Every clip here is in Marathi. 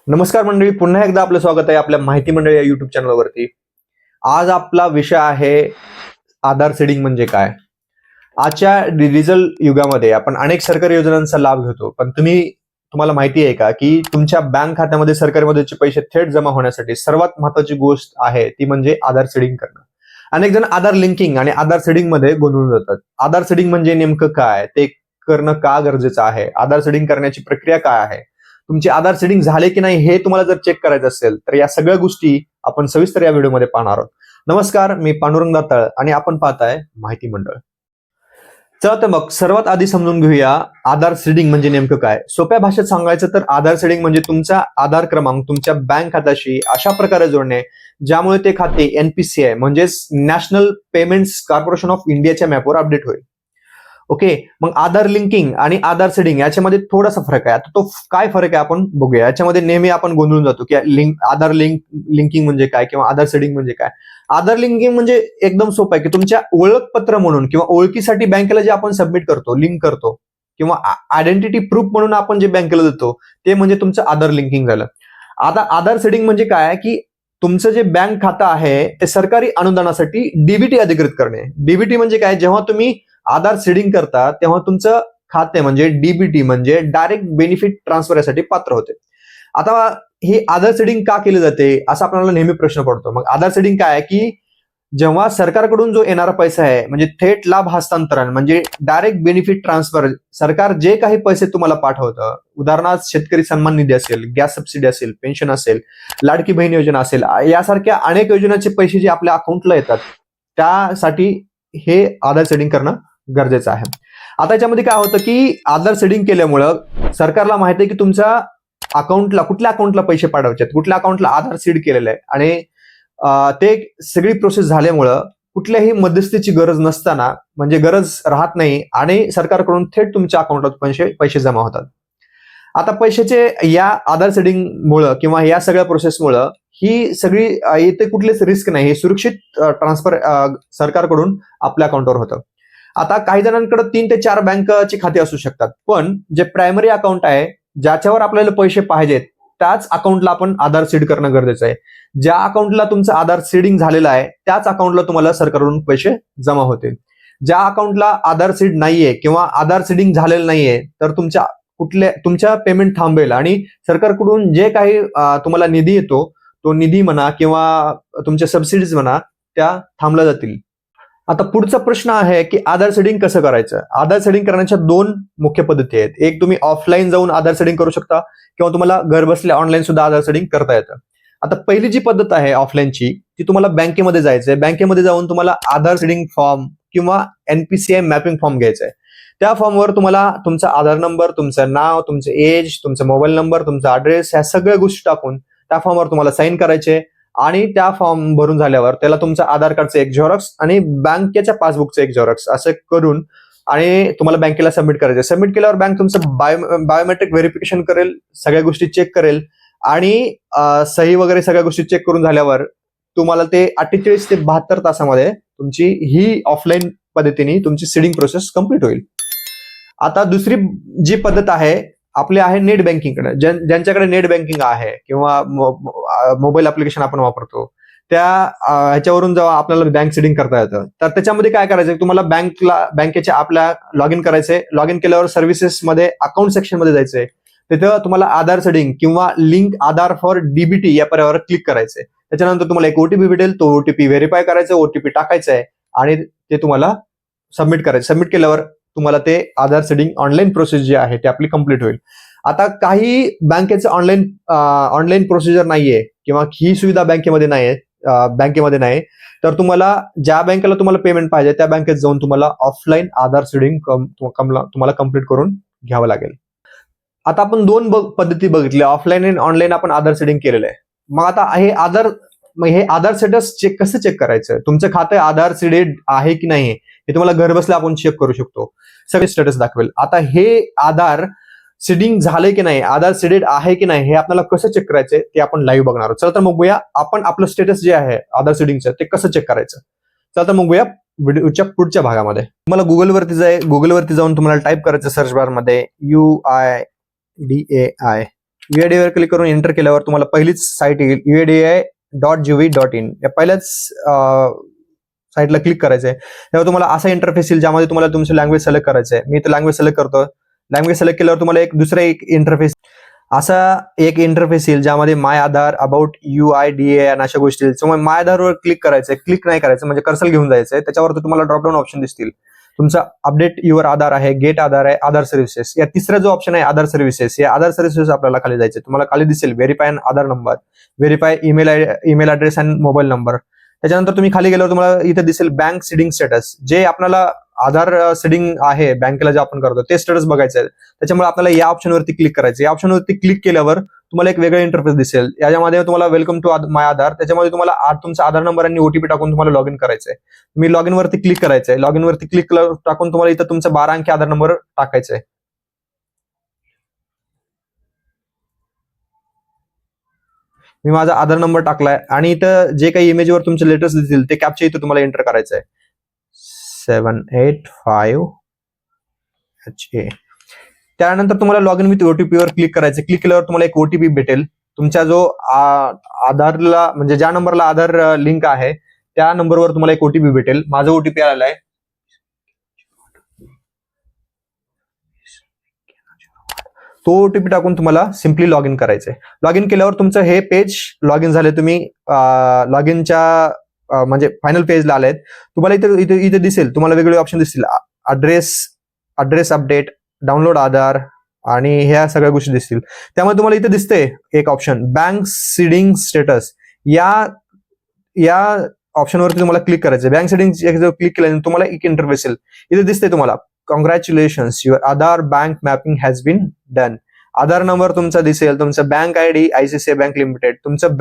नमस्कार मंडळी, पुन्हा एकदा आपलं स्वागत आहे आपल्या माहिती मंडळ या युट्यूब चॅनलवरती. आज आपला विषय आहे आधार सीडिंग म्हणजे काय. आजच्या डिजिटल युगामध्ये आपण अनेक सरकारी योजनांचा लाभ घेतो, पण तुम्हाला माहिती आहे का की तुमच्या बँक खात्यामध्ये सरकारी मदतीचे पैसे थेट जमा होण्यासाठी सर्वात महत्वाची गोष्ट आहे ती म्हणजे आधार सीडिंग करणं. अनेक जण आधार लिंकिंग आणि आधार सीडिंग मध्ये गोंधळून जातात. आधार सीडिंग म्हणजे नेमकं काय, ते करणं का गरजेचं आहे, आधार सीडिंग करण्याची प्रक्रिया काय आहे, तुमचे आधार सीडिंग झाले की नाही हे तुम्हाला जर चेक करायचं असेल तर या सगळ्या गोष्टी आपण सविस्तर या व्हिडिओमध्ये पाहणार आहोत. नमस्कार, मी पांडुरंग दाताळ आणि आपण पाहताय माहिती मंडळ. चला तर मग सर्वात आधी समजून घेऊया आधार सीडिंग म्हणजे नेमकं काय. सोप्या भाषेत सांगायचं तर आधार सीडिंग म्हणजे तुमचा आधार क्रमांक तुमच्या बँक खात्याशी अशा प्रकारे जोडणे ज्यामुळे ते खाते एनपीसीआय म्हणजेच नॅशनल पेमेंट्स कॉर्पोरेशन ऑफ इंडियाच्या मॅपवर अपडेट होईल. ओके, मग आधार लिंकिंग आणि आधार सीडिंग याच्यामध्ये थोडासा फरक आहे. आता तो काय फरक आहे आपण बघूया. याच्यामध्ये नेहमी आपण गोंधळून जातो की आधार लिंकिंग म्हणजे काय किंवा आधार सीडिंग म्हणजे काय. आधार लिंकिंग म्हणजे एकदम सोपं आहे की तुमच्या ओळखपत्र म्हणून किंवा ओळखीसाठी बँकेला जे आपण सबमिट करतो, लिंक करतो किंवा आयडेंटिटी प्रूफ म्हणून आपण जे बँकेला देतो ते म्हणजे तुमचं आधार लिंकिंग झालं. आता आधार सीडिंग म्हणजे काय की तुमचं जे बँक खातं आहे ते सरकारी अनुदानासाठी डीबीटी अधिकृत करणे. डीबीटी म्हणजे काय, जेव्हा तुम्ही आधार सीडिंग करता तेव्हा तुमचं खाते म्हणजे डीबीटी म्हणजे डायरेक्ट बेनिफिट ट्रान्सफर यासाठी पात्र होते. आता हे आधार सीडिंग का केले जाते असा आपल्याला नेहमी प्रश्न पडतो. मग आधार सीडिंग काय आहे की जेव्हा सरकारकडून जो येणारा पैसा आहे म्हणजे थेट लाभ हस्तांतरण म्हणजे डायरेक्ट बेनिफिट ट्रान्सफर, सरकार जे काही पैसे तुम्हाला पाठवतं, उदाहरणार्थ शेतकरी सन्मान निधी असेल, गॅस सबसिडी असेल, पेन्शन असेल, लाडकी बहीण योजना असेल, यासारख्या अनेक योजनांचे पैसे जे आपल्या अकाउंटला येतात त्यासाठी हे आधार सीडिंग करणं गरजेचं आहे. आता याच्यामध्ये काय होतं की आधार सीडिंग केल्यामुळं सरकारला माहिती आहे की तुमच्या अकाउंटला कुठल्या अकाउंटला पैसे पाठवायचे आहेत, कुठल्या अकाउंटला आधार सीड केलेलं आहे आणि ते सगळी प्रोसेस झाल्यामुळं कुठल्याही मध्यस्थीची गरज नसताना म्हणजे गरज राहत नाही आणि सरकारकडून थेट तुमच्या अकाउंटला पैसे जमा होतात. आता पैशाचे या आधार सीडिंग मुळे किंवा या सगळ्या प्रोसेसमुळं ही सगळी इथे कुठलीच रिस्क नाही, हे सुरक्षित ट्रान्सफर सरकारकडून आपल्या अकाउंटवर होतं. आता काही जणांकडे 3 ते 4 बँकची खाती असू शकतात, पण जे प्रायमरी अकाउंट आहे ज्याच्यावर आपल्याला पैसे पाहिजेत त्याच अकाउंटला आपण आधार सीड करणं गरजेचं आहे. ज्या अकाउंटला तुमचं आधार सीडिंग झालेलं आहे त्याच अकाउंटला तुम्हाला सरकारकडून पैसे जमा होतील. ज्या अकाउंटला आधार सीड नाहीये किंवा आधार सीडिंग झालेलं नाहीये तर तुमच्या पेमेंट थांबेल आणि सरकारकडून जे काही तुम्हाला निधी येतो तो निधी म्हणा किंवा तुमच्या सबसिडीज म्हणा त्या थांबल्या जातील. आता पुढचा प्रश्न आहे की आधार सीडिंग कसं करायचं. आधार सीडिंग करण्याच्या 2 मुख्य पद्धती आहेत. एक, तुम्ही ऑफलाईन जाऊन आधार सीडिंग करू शकता किंवा तुम्हाला घर बसल्या ऑनलाईन सुद्धा आधार सीडिंग करता येतं. आता पहिली जी पद्धत आहे ऑफलाईनची ती तुम्हाला बँकेमध्ये जायचंय. बँकेमध्ये जाऊन तुम्हाला आधार सीडिंग फॉर्म किंवा एनपीसीआय मॅपिंग फॉर्म घ्यायचा आहे. त्या फॉर्मवर तुम्हाला तुमचा आधार नंबर, तुमचं नाव, तुमचं एज, तुमचा मोबाईल नंबर, तुमचा ऍड्रेस ह्या सगळ्या गोष्टी टाकून त्या फॉर्मवर तुम्हाला साईन करायचे आणि त्या फॉर्म भरून झाल्यावर त्याला तुमचं आधार कार्डचं एक झेरॉक्स आणि बँकेच्या पासबुकचं एक झेरॉक्स असं करून आणि तुम्हाला बँकेला सबमिट करायचं. सबमिट केल्यावर बँक तुमचं बायोमेट्रिक व्हेरिफिकेशन करेल, सगळ्या गोष्टी चेक करेल आणि सही वगैरे सगळ्या गोष्टी चेक करून झाल्यावर तुम्हाला ते 48 ते 72 तासामध्ये तुमची ही ऑफलाईन पद्धतीने तुमची सीडिंग प्रोसेस कंप्लीट होईल. आता दुसरी जी पद्धत आहे आपली आहे नेट बँकिंगकडे. ज्यांच्याकडे नेट बँकिंग आहे किंवा मोबाईल ऍप्लिकेशन आपण वापरतो त्या ह्याच्यावरून जेव्हा आपल्याला बँक सीडिंग करता येतं तर त्याच्यामध्ये काय करायचं, तुम्हाला बँकेच्या आपल्या लॉग इन करायचंय. लॉग इन केल्यावर सर्व्हिसेस मध्ये अकाउंट सेक्शन मध्ये जायचंय. तिथं तुम्हाला आधार सीडिंग किंवा लिंक आधार फॉर डीबीटी या पर्यायावर क्लिक करायचंय. त्याच्यानंतर तुम्हाला एक ओटीपी भेटेल, तो ओटीपी व्हेरीफाय करायचा, ओटीपी टाकायचा आहे आणि ते तुम्हाला सबमिट करायचं. सबमिट केल्यावर तुम्हाला ते आधार सीडिंग ऑनलाईन प्रोसेस जी आहे ती आपली कंप्लीट होईल. आता काही बँकेचं ऑनलाईन प्रोसिजर नाहीये किंवा ही सुविधा बँकेमध्ये नाही तर तुम्हाला ज्या बँकेला तुम्हाला पेमेंट पाहिजे त्या बँकेत जाऊन तुम्हाला ऑफलाईन आधार सीडिंग तुम्हाला कंप्लीट करून घ्यावं लागेल. आता आपण 2 पद्धती बघितल्या, ऑफलाईन आणि ऑनलाईन आपण आधार सीडिंग केलेलं आहे. मग आता हे आधार स्टेटस कसं चेक करायचं, तुमचं खातं आधार सीडेड आहे की नाही हे तुम्हाला घर बसल्या आपण चेक करू शकतो. सगळे स्टेटस दाखवेल. आता हे आधार सीडिंग झाले की नाही, आधार सीडेड आहे की नाही हे आपल्याला कसं चेक करायचंय ते आपण लाईव्ह बघणार आहोत. चला तर मग बघूया आपण आपलं स्टेटस जे आहे आधार सीडिंगचं ते कसं चेक करायचं. चला तर मग बघूया व्हिडिओच्या पुढच्या भागामध्ये. तुम्हाला गुगलवरती जाऊन तुम्हाला टाईप करायचं सर्च बार मध्ये UIDAI UIDAI वर क्लिक करून एंटर केल्यावर तुम्हाला पहिलीच साईट येईल UIDAI.gov.in. या पहिल्याच साईटला क्लिक करायचं आहे. तेव्हा तुम्हाला असा इंटरफेस येईल ज्यामध्ये तुम्हाला तुमची लँग्वेज सिलेक्ट करायचं आहे. मी इथं लँग्वेज सिलेक्ट करतो. लँग्वेज सिलेक्ट केल्यावर तुम्हाला दुसरा एक इंटरफेस असा एक इंटरफेस येईल ज्यामध्ये माय आधार, अबाउट UIDAI आणि अशा गोष्टी येईल. त्यामुळे माय आधारवर क्लिक करायचंय. क्लिक नाही करायचं, म्हणजे कर्सर घेऊन जायचंय. त्याच्यावर तुम्हाला ड्रॉपडाऊन ऑप्शन दिसतील. तुमचा अपडेट युअर आधार आहे, गेट आधार आहे, आधार सर्व्हिसेस. या तिसरा जो ऑप्शन आहे आधार सर्व्हिसेस, या आधार सर्व्हिसेस आपल्याला खाली जायचे. तुम्हाला खाली दिसेल व्हेरीफाय आधार नंबर, व्हेरीफाय ईमेल ऍड्रेस आणि मोबाईल नंबर. त्याच्यानंतर तुम्ही खाली गेल्यावर तुम्हाला इथे दिसेल बँक सीडिंग स्टेटस. जे आपल्याला आधार सीडिंग आहे बँकेला जे आपण करतो ते स्टेटस बघायचं आहे. त्याच्यामुळे आपल्याला या ऑप्शनवरती क्लिक करायचं. या ऑप्शनवरती क्लिक केल्यावर तुम्हाला एक वेगळं इंटरफेस दिसेल. याच्यामध्ये तुम्हाला वेलकम टू माय आधार. त्याच्यामध्ये तुम्हाला तुमचा आधार नंबर आणि OTP टाकून तुम्हाला लॉग इन करायचंय. मी लॉग इन वरती क्लिक करायचंय. लॉग इन वरती क्लिक टाकून तुम्हाला इथं तुमचा 12 अंकी आधार नंबर टाकायचा आहे. मी माझा आधार नंबर टाकलाय आणि इथं जे काही इमेजवर तुमचे लेटर्स दिसतील ते कॅप्चा इथं तुम्हाला एंटर करायचं आहे. 785HA. त्यानंतर तुम्हाला लॉग इन विथ OTP वर क्लिक करायचं. क्लिक केल्यावर तुम्हाला एक OTP भेटेल. तुमच्या जो आधारला म्हणजे ज्या नंबरला आधार लिंक आहे त्या नंबरवर तुम्हाला एक OTP भेटेल. माझा OTP आलेला आहे. तो OTP टाकून तुम्हाला सिम्पली लॉग इन करायचंय. लॉग इन केल्यावर तुमचं हे पेज लॉग इन झाले. तुम्ही लॉग इनच्या म्हणजे फायनल पेजला आलेत. तुम्हाला इथे दिसेल, तुम्हाला वेगवेगळे ऑप्शन दिसतील. अड्रेस अपडेट, डाउनलोड आधार आणि ह्या सगळ्या गोष्टी दिसतील. त्यामुळे तुम्हाला इथे दिसते एक ऑप्शन बँक सीडिंग स्टेटस. या ऑप्शनवरती तुम्हाला क्लिक करायचं. बँक सीडिंग क्लिक केल्यानंतर तुम्हाला एक इंटरफेस येईल. इथे दिसते तुम्हाला congratulations, your Aadhaar bank mapping has been done. Aadhaar number तुमचा दिसेल, तुमचा bank ID ICICI bank limited, तुमचं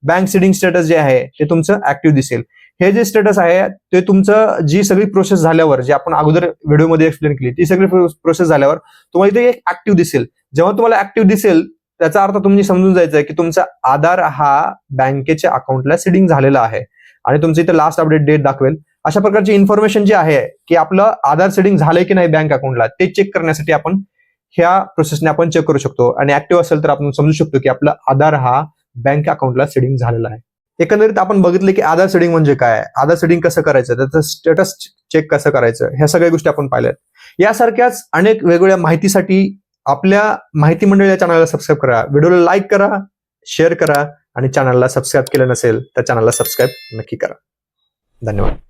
बँक सीडिंग स्टेटस जे आहे ते तुमचं ऍक्टिव्ह दिसेल. हे जे स्टेटस आहे ते तुमचं जी सगळी प्रोसेस झाल्यावर, जे आपण अगोदर व्हिडिओमध्ये एक्सप्लेन केली ती सगळी प्रोसेस झाल्यावर तुम्हाला इथे एक ऍक्टिव्ह दिसेल. जेव्हा तुम्हाला ऍक्टिव्ह दिसेल त्याचा अर्थ तुम्ही समजून जायचं की तुमचा आधार हा बँकेच्या अकाउंटला सीडिंग झालेला आहे आणि तुमचं इथे लास्ट अपडेट डेट दाखवेल. अशा प्रकारची इन्फॉर्मेशन जी आहे की आपलं आधार सीडिंग झालंय की नाही बँक अकाउंटला ते चेक करण्यासाठी आपण ह्या प्रोसेसने आपण चेक करू शकतो. आणि ऍक्टिव्ह असेल तर आपण समजू शकतो की आपला आधार हा बँक अकाउंटला सीडिंग झालेला आहे. एकंदरीत आपण बघितले की आधार सीडिंग म्हणजे काय, आधार सीडिंग कसं करायचं, त्याचं स्टेटस चेक कसं करायचं, ह्या सगळ्या गोष्टी आपण पाहिल्यात. यासारख्याच अनेक वेगवेगळ्या माहितीसाठी आपल्या माहिती मंडळ या चॅनलला सबस्क्राईब करा, व्हिडिओला लाईक करा, शेअर करा आणि चॅनलला सबस्क्राईब केलं नसेल तर चॅनलला सबस्क्राईब नक्की करा. धन्यवाद.